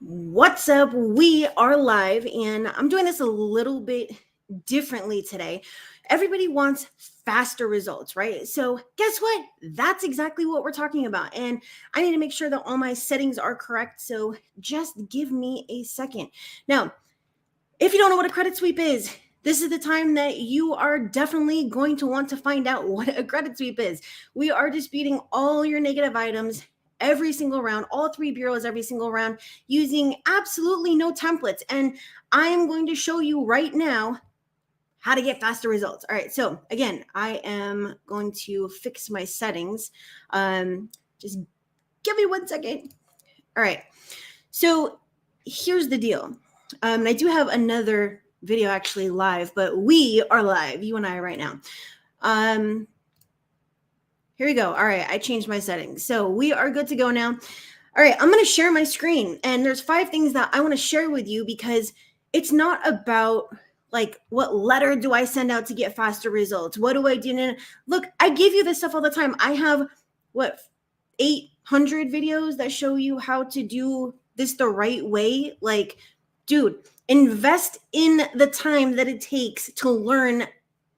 What's up? We are live, and I'm doing this a little bit differently today. Everybody wants faster results, right? So, guess what? That's exactly what we're talking about. And I need to make sure that all my settings are correct. So, just give me a second. Now, if you don't know what a credit sweep is, this is the time that you are definitely going to want to find out what a credit sweep is. We are disputing all your negative items every single round, all three bureaus every single round, using absolutely no templates. And I am going to show you right now how to get faster results. All right, so again, I am going to fix my settings. Just give me 1 second. All right, so here's the deal. I do have another video actually live, but we are live, you and I right now. Here we go. All right, I changed my settings. So we are good to go now. All right, I'm going to share my screen, and there's 5 things that I want to share with you because it's not about like what letter do I send out to get faster results? What do I do? Look, I give you this stuff all the time. I have 800 videos that show you how to do this the right way. Like, dude, invest in the time that it takes to learn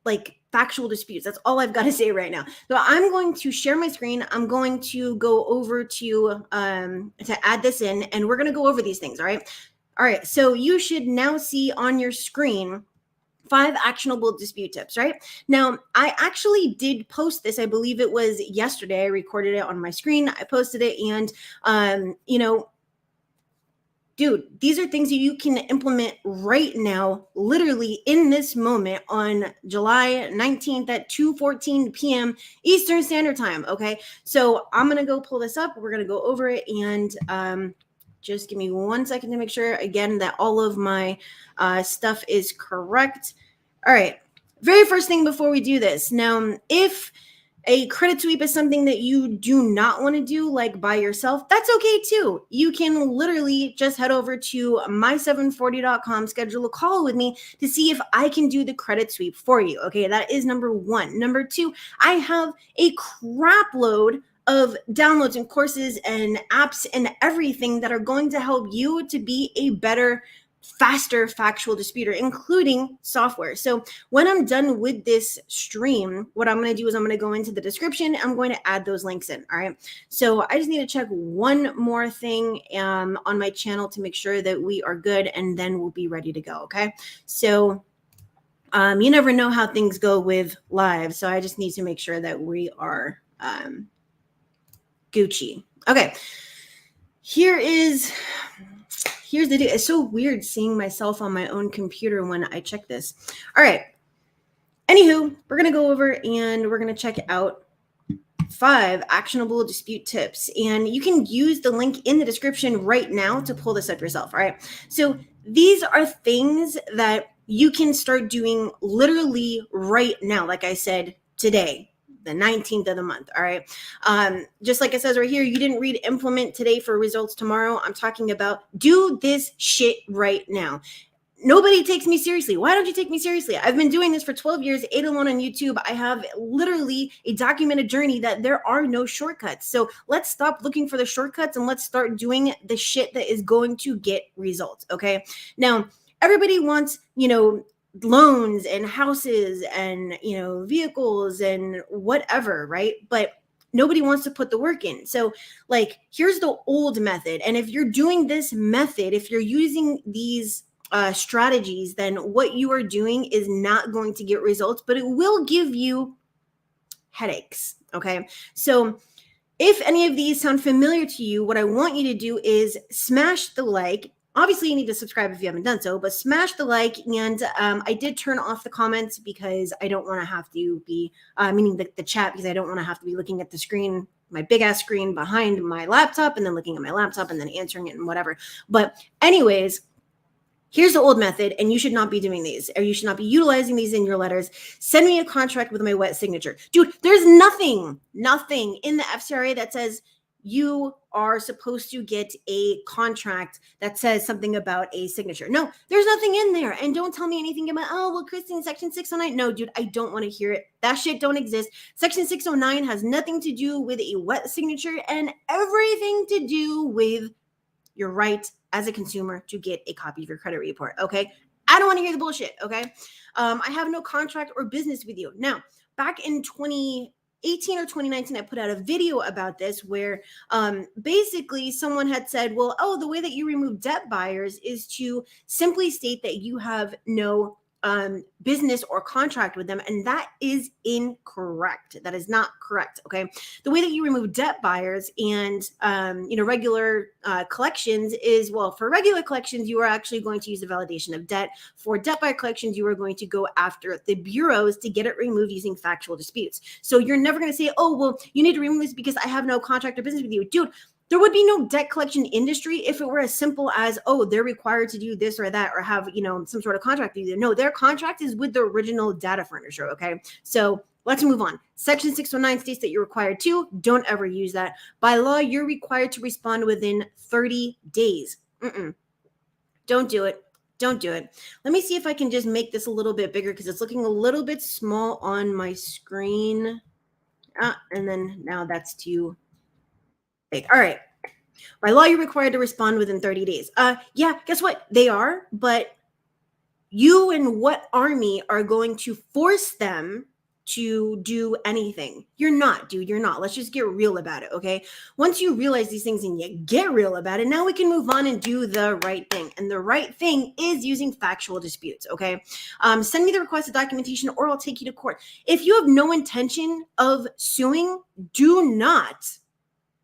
like factual disputes. That's all I've got to say right now. So I'm going to share my screen. I'm going to go over to add this in, and we're going to go over these things. All right. So you should now see on your screen 5 actionable dispute tips, right? Now, I actually did post this. I believe it was yesterday. I recorded it on my screen. I posted it, and dude, these are things that you can implement right now, literally in this moment on July 19th at 2:14 p.m. Eastern Standard Time. Okay, so I'm gonna go pull this up. We're gonna go over it, and just give me 1 second to make sure again that all of my stuff is correct. All right, very first thing before we do this. Now, if a credit sweep is something that you do not want to do like by yourself, that's okay too. You can literally just head over to my740.com, schedule a call with me to see if I can do the credit sweep for you. Okay, that is number 1. Number 2, I have a crap load of downloads and courses and apps and everything that are going to help you to be a better, faster factual disputer, including software. So when I'm done with this stream, what I'm going to do is I'm going to go into the description. I'm going to add those links in. All right. So I just need to check one more thing on my channel to make sure that we are good, and then we'll be ready to go. Okay. So you never know how things go with live. So I just need to make sure that we are Gucci. Okay. Here's the deal. It's so weird seeing myself on my own computer when I check this. All right. Anywho, we're going to go over and we're going to check out 5 actionable dispute tips. And you can use the link in the description right now to pull this up yourself. All right. So these are things that you can start doing literally right now. Like I said, today, the 19th of the month. All right. Just like it says right here, you didn't read implement today for results tomorrow. I'm talking about do this shit right now. Nobody takes me seriously. Why don't you take me seriously? I've been doing this for 12 years, 8 alone on YouTube. I have literally a documented journey that there are no shortcuts. So let's stop looking for the shortcuts and let's start doing the shit that is going to get results. Okay. Now, everybody wants, loans and houses and, vehicles and whatever, right? But nobody wants to put the work in. So like, here's the old method. And if you're doing this method, if you're using these strategies, then what you are doing is not going to get results, but it will give you headaches. Okay. So if any of these sound familiar to you, what I want you to do is smash the like. Obviously, you need to subscribe if you haven't done so, but smash the like. And I did turn off the comments because I don't want to have to be, meaning the chat, because I don't want to have to be looking at the screen, my big ass screen behind my laptop, and then looking at my laptop and then answering it and whatever. But anyways, here's the old method, and you should not be doing these, or you should not be utilizing these in your letters. Send me a contract with my wet signature. Dude, there's nothing in the FCRA that says you are supposed to get a contract that says something about a signature. No, there's nothing in there. And don't tell me anything about, oh, well, Kristen, Section 609. No, dude, I don't want to hear it. That shit don't exist. Section 609 has nothing to do with a wet signature and everything to do with your right as a consumer to get a copy of your credit report. Okay. I don't want to hear the bullshit. Okay. I have no contract or business with you. Now, back in 2018 or 2019, I put out a video about this where basically someone had said, well, oh, the way that you remove debt buyers is to simply state that you have no business or contract with them. And that is incorrect. That is not correct. Okay. The way that you remove debt buyers and, regular collections is, well, for regular collections, you are actually going to use the validation of debt. For debt buyer collections, you are going to go after the bureaus to get it removed using factual disputes. So you're never going to say, oh, well, you need to remove this because I have no contract or business with you. Dude, there would be no debt collection industry if it were as simple as, oh, they're required to do this or that or have, some sort of contract with you. No, their contract is with the original data furnisher, okay? So let's move on. Section 609 states that you're required to. Don't ever use that. By law, you're required to respond within 30 days. Don't do it. Don't do it. Let me see if I can just make this a little bit bigger because it's looking a little bit small on my screen. And then now that's too big. All right. By law, you're required to respond within 30 days. Yeah, guess what? They are, but you and what army are going to force them to do anything? You're not, dude. You're not. Let's just get real about it, okay? Once you realize these things and you get real about it, now we can move on and do the right thing. And the right thing is using factual disputes, okay? Send me the requested documentation or I'll take you to court. If you have no intention of suing, do not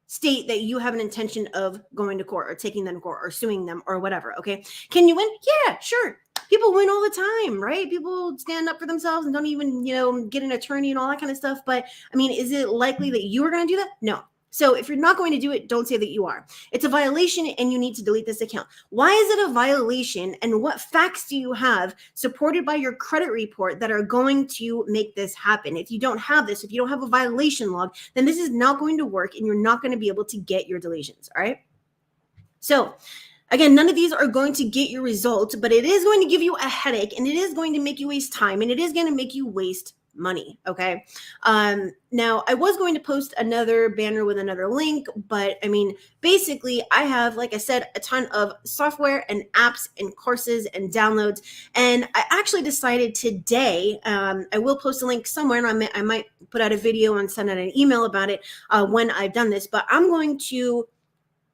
state that you have an intention of going to court or taking them to court or suing them or whatever, okay? Can you win? Yeah, sure. People win all the time, right? People stand up for themselves and don't even, get an attorney and all that kind of stuff. But I mean, is it likely that you are going to do that? No. So if you're not going to do it, don't say that you are. It's a violation and you need to delete this account. Why is it a violation and what facts do you have supported by your credit report that are going to make this happen? If you don't have this, if you don't have a violation log, then this is not going to work and you're not going to be able to get your deletions, all right? So again, none of these are going to get your results, but it is going to give you a headache and it is going to make you waste time and it is going to make you waste money. Okay. Now I was going to post another banner with another link, but I mean, basically I have, like I said, a ton of software and apps and courses and downloads. And I actually decided today, I will post a link somewhere and I might put out a video and send out an email about it when I've done this, but I'm going to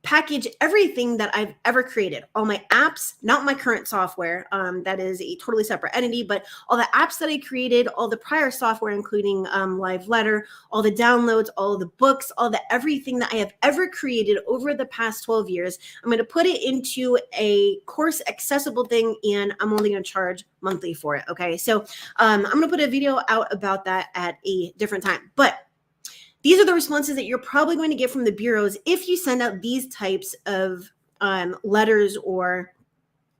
package everything that I've ever created, all my apps, not my current software, that is a totally separate entity, but all the apps that I created, all the prior software, including Live Letter, all the downloads, all the books, all the everything that I have ever created over the past 12 years. I'm going to put it into a course accessible thing, and I'm only going to charge monthly for it. Okay. So I'm going to put a video out about that at a different time, but these are the responses that you're probably going to get from the bureaus if you send out these types of letters, or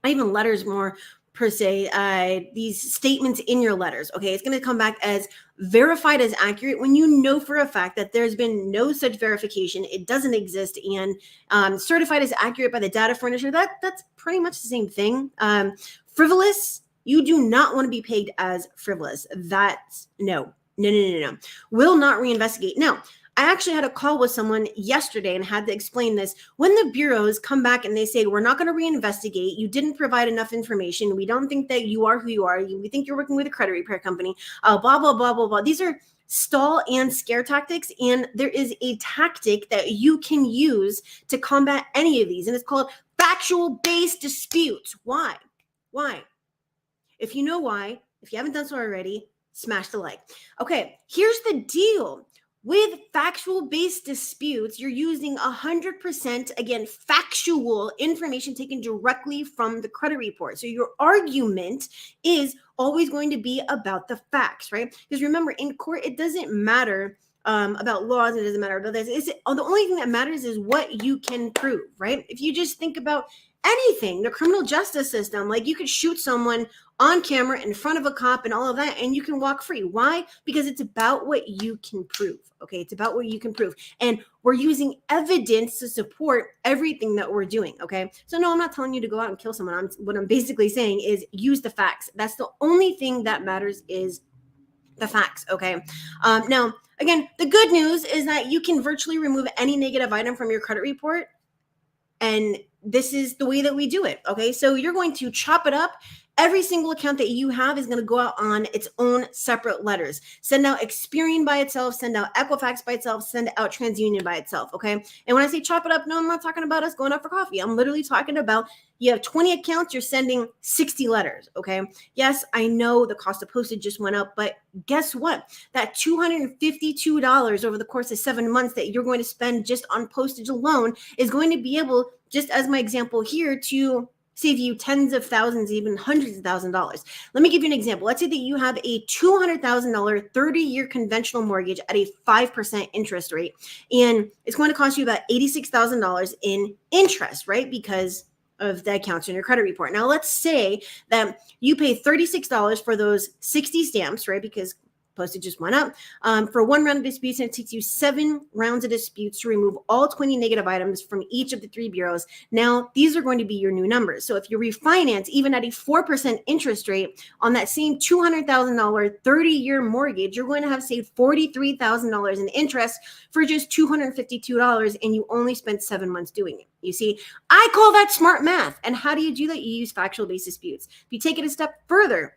not even letters more per se, these statements in your letters. Okay, it's going to come back as verified as accurate when you know for a fact that there's been no such verification. It doesn't exist, and certified as accurate by the data furnisher. That's pretty much the same thing. Frivolous, you do not want to be pegged as frivolous. That's no. Will not reinvestigate. Now, I actually had a call with someone yesterday and had to explain this. When the bureaus come back and they say, we're not going to reinvestigate, you didn't provide enough information, we don't think that you are who you are, we think you're working with a credit repair company, blah, blah, blah, blah, blah. These are stall and scare tactics, and there is a tactic that you can use to combat any of these, and it's called factual-based disputes. Why? If you know why, if you haven't done so already, smash the like. Okay, here's the deal. With factual-based disputes, you're using 100%, again, factual information taken directly from the credit report. So your argument is always going to be about the facts, right? Because remember, in court, it doesn't matter about laws. It doesn't matter about this. The only thing that matters is what you can prove, right? If you just think about anything, the criminal justice system, like you could shoot someone on camera in front of a cop and all of that, and you can walk free. Why? Because it's about what you can prove. Okay, it's about what you can prove. And we're using evidence to support everything that we're doing. Okay, so no, I'm not telling you to go out and kill someone. What I'm basically saying is use the facts. That's the only thing that matters, is the facts. Okay. Now, again, the good news is that you can virtually remove any negative item from your credit report, and this is the way that we do it. Okay. So you're going to chop it up. Every single account that you have is going to go out on its own separate letters. Send out Experian by itself, send out Equifax by itself, send out TransUnion by itself. Okay. And when I say chop it up, no, I'm not talking about us going out for coffee. I'm literally talking about you have 20 accounts, you're sending 60 letters. Okay. Yes, I know the cost of postage just went up, but guess what? That $252 over the course of 7 months that you're going to spend just on postage alone is going to be able, just as my example here, to save you tens of thousands, even hundreds of $1,000s. Let me give you an example. Let's say that you have a $200,000 30-year conventional mortgage at a 5% interest rate, and it's going to cost you about $86,000 in interest, right? Because of the accounts in your credit report. Now, let's say that you pay $36 for those 60 stamps, right? Because postage just went up for one round of disputes, and it takes you 7 rounds of disputes to remove all 20 negative items from each of the 3 bureaus. Now, these are going to be your new numbers. So if you refinance even at a 4% interest rate on that same $200,000 30-year mortgage, you're going to have saved $43,000 in interest for just $252, and you only spent 7 months doing it. You see, I call that smart math. And how do you do that? You use factual-based disputes. If you take it a step further,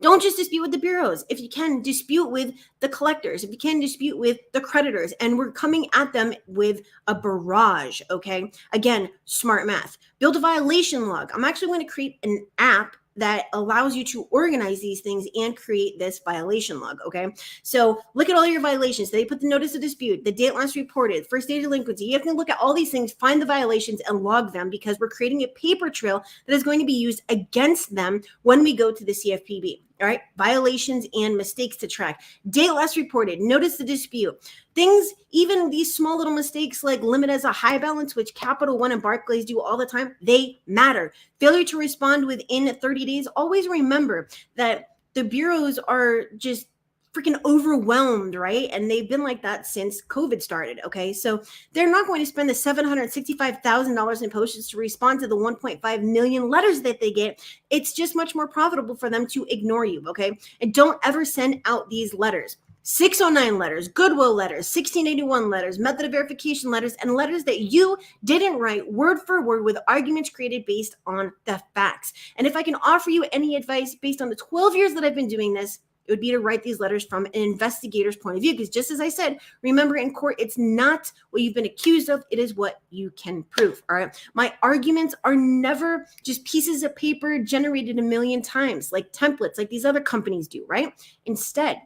don't just dispute with the bureaus. If you can, dispute with the collectors. If you can, dispute with the creditors. And we're coming at them with a barrage, okay? Again, smart math. Build a violation log. I'm actually going to create an app that allows you to organize these things and create this violation log, okay? So look at all your violations. They put the notice of dispute, the date last reported, first day of delinquency. You have to look at all these things, find the violations, and log them, because we're creating a paper trail that is going to be used against them when we go to the CFPB. All right, violations and mistakes to track. Date last reported, notice the dispute. Things, even these small little mistakes like limit as a high balance, which Capital One and Barclays do all the time, they matter. Failure to respond within 30 days. Always remember that the bureaus are just freaking overwhelmed, right? And they've been like that since COVID started, okay? So they're not going to spend the $765,000 in postage to respond to the 1.5 million letters that they get. It's just much more profitable for them to ignore you, okay? And don't ever send out these letters. 609 letters, goodwill letters, 1681 letters, method of verification letters, and letters that you didn't write word for word with arguments created based on the facts. And if I can offer you any advice based on the 12 years that I've been doing this, it would be to write these letters from an investigator's point of view. Because just as I said, remember, in court, it's not what you've been accused of. It is what you can prove. All right. My arguments are never just pieces of paper generated a million times, like templates, like these other companies do, right? Instead,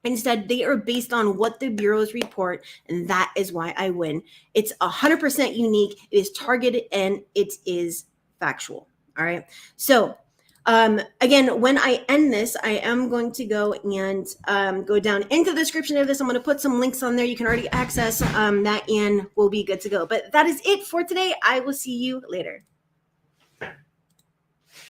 they are based on what the bureaus report, and that is why I win. It's 100% unique. It is targeted, and it is factual. All right. So again, when I end this, I am going to go and go down into the description of this. I'm going to put some links on there. You can already access that, and we'll be good to go. But that is it for today. I will see you later.